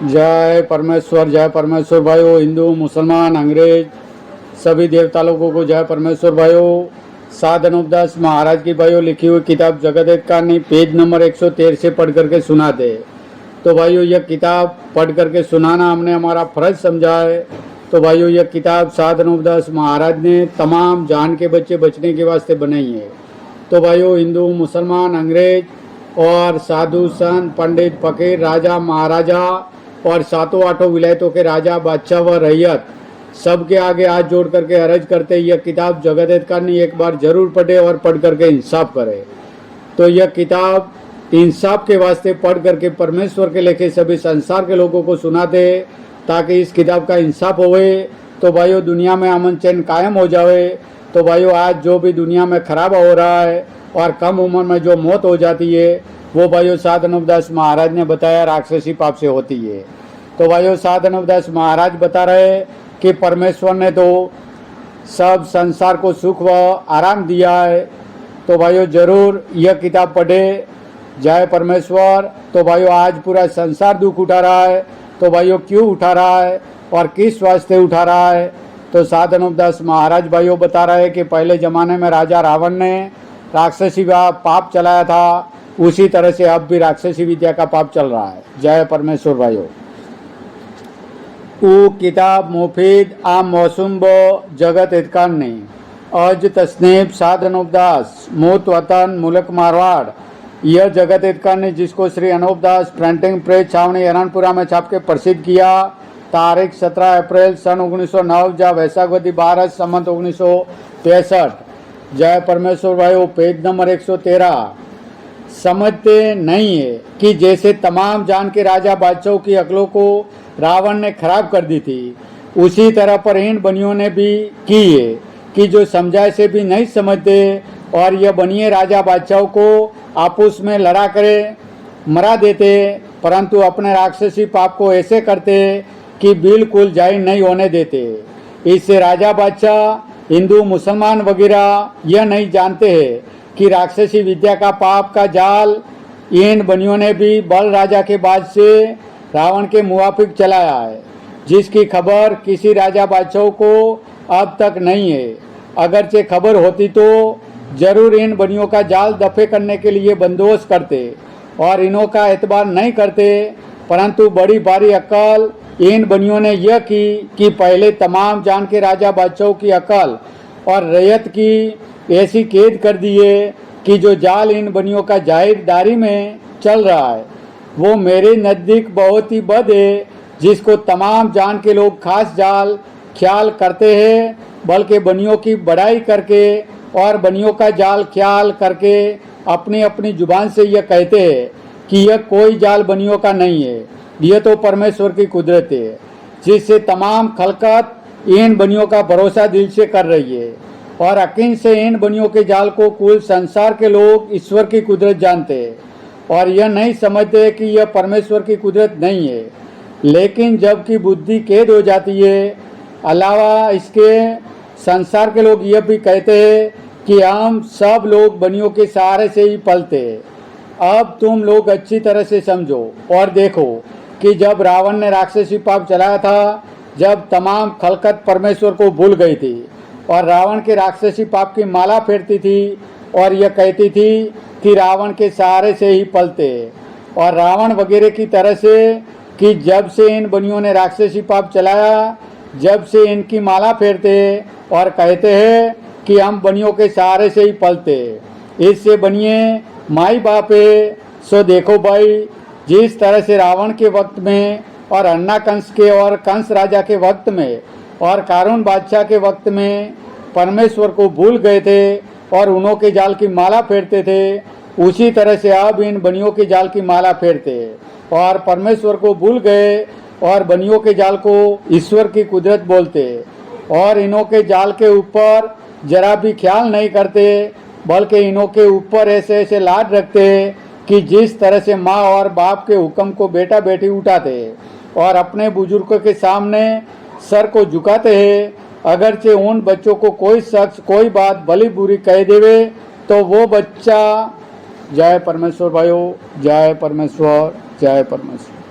जय परमेश्वर भाइयों, हिंदू मुसलमान अंग्रेज सभी देवता लोगों को जय परमेश्वर भाइयों। साधन उपदास महाराज की भाइयों लिखी हुई किताब जगत हित कारणी पेज नंबर 113 से पढ़ करके सुनाते। तो भाइयों यह किताब पढ़ करके सुनाना हमने हमारा फर्ज समझा है। तो भाइयों यह किताब साधन उपदास महाराज ने तमाम जान के बच्चे बचने के वास्ते बनाई है। तो भाइयों हिंदू मुसलमान अंग्रेज और साधु संत पंडित फकीर राजा महाराजा और सातों आठों विलायतों के राजा बादशाह व रैयत सबके आगे हाथ जोड़ करके अर्ज करते यह किताब जगत हित कारणी एक बार जरूर पढ़े और पढ़ करके इंसाफ करे। तो यह किताब इंसाफ के वास्ते पढ़ करके परमेश्वर के लेखे सभी संसार के लोगों को सुनाते ताकि इस किताब का इंसाफ होवे। तो भाइयों दुनिया में अमन चैन कायम हो जावे। तो भाइयों आज जो भी दुनिया में खराब हो रहा है और कम उम्र में जो मौत हो जाती है वो भाइयों साधन उपदास महाराज ने बताया राक्षसी पाप से होती है। तो भाइयों साधन उपदास महाराज बता रहे कि परमेश्वर ने तो सब संसार को सुख व आराम दिया है। तो भाइयों जरूर यह किताब पढ़े। जय परमेश्वर। तो भाइयों आज पूरा संसार दुख उठा रहा है। तो भाइयों क्यों उठा रहा है और किस वास्ते उठा रहा है? तो साधन उपदास महाराज भाइयों बता रहे कि पहले जमाने में राजा रावण ने राक्षसी का पाप चलाया था, उसी तरह से अब भी राक्षसी विद्या का पाप चल रहा है। जय परमेश्वर भाइयों। किताब मुफीद आम मौसुम बो जगत हित कारणी अज तस्नीफ साधन उपदास मूत वतन मुल्क मारवाड़। यह जगत हित कारणी जिसको श्री अनूपदास प्रिंटिंग प्रेस छावनी एरनपुरा में छाप के प्रसिद्ध किया। तारीख 17 अप्रैल सन 1909 जब वैशाखवती 12 संवत 1963। जय परमेश्वर भाइयों। Page number 113। समझते नहीं है कि जैसे तमाम जान के राजा बादशाहों की अकलों को रावण ने खराब कर दी थी, उसी तरह पर इन बनियों ने भी की है कि जो समझाए से भी नहीं समझते और यह बनिए राजा बादशाहों को आपस में लड़ा करे मरा देते, परंतु अपने राक्षसी पाप को ऐसे करते कि बिल्कुल जाहिर नहीं होने देते। इससे राजा बादशाह हिंदू मुसलमान वगैरह यह नहीं जानते हैं कि राक्षसी विद्या का पाप का जाल इन बनियों ने भी बल राजा के बाद से रावण के मुवाफिक चलाया है, जिसकी खबर किसी राजा बादशाह को अब तक नहीं है। अगरचे खबर होती तो जरूर इन बनियों का जाल दफे करने के लिए बंदोबस्त करते और इन्हों का एतबार नहीं करते, परंतु बड़ी भारी अकल इन बनियों ने यह की कि पहले तमाम जान के राजा बादशाहों की अकल और रैयत की ऐसी कैद कर दिए कि जो जाल इन बनियों का जाहिरदारी में चल रहा है वो मेरे नज़दीक बहुत ही बद है, जिसको तमाम जान के लोग खास जाल ख्याल करते हैं, बल्कि बनियों की बड़ाई करके और बनियों का जाल ख्याल करके अपनी अपनी जुबान से यह कहते हैं कि यह कोई जाल बनियों का नहीं है, यह तो परमेश्वर की कुदरत है, जिससे तमाम खलकत इन बनियों का भरोसा दिल से कर रही है और यकीन से इन बनियों के जाल को कुल संसार के लोग ईश्वर की कुदरत जानते हैं और यह नहीं समझते कि यह परमेश्वर की कुदरत नहीं है। लेकिन जबकि बुद्धि कैद हो जाती है, अलावा इसके संसार के लोग यह भी कहते हैं कि हम सब लोग बनियों के सहारे से ही पलते हैं। अब तुम लोग अच्छी तरह से समझो और देखो कि जब रावण ने राक्षसी पाप चलाया था, जब तमाम खलकत परमेश्वर को भूल गई थी और रावण के राक्षसी पाप की माला फेरती थी और यह कहती थी कि रावण के सहारे से ही पलते और रावण वगैरह की तरह से कि जब से इन बनियों ने राक्षसी पाप चलाया, जब से इनकी माला फेरते और कहते हैं कि हम बनियों के सहारे से ही पलते, इससे बनिए माई बाप है। सो देखो भाई, जिस तरह से रावण के वक्त में और अन्ना कंस के और कंस राजा के वक्त में और कारून बादशाह के वक्त में परमेश्वर को भूल गए थे और उन्हों के जाल की माला फेरते थे, उसी तरह से अब इन बनियों के जाल की माला फेरते और परमेश्वर को भूल गए और बनियों के जाल को ईश्वर की कुदरत बोलते और इन्हों के जाल के ऊपर जरा भी ख्याल नहीं करते, बल्कि इन्हों के ऊपर ऐसे ऐसे लाड रखते कि जिस तरह से माँ और बाप के हुक्म को बेटा बेटी उठाते और अपने बुजुर्गों के सामने सर को झुकाते हैं। अगरचे उन बच्चों को कोई शख्स कोई बात भली बुरी कह देवे तो वो बच्चा। जय परमेश्वर भाइयों। जय परमेश्वर। जय परमेश्वर।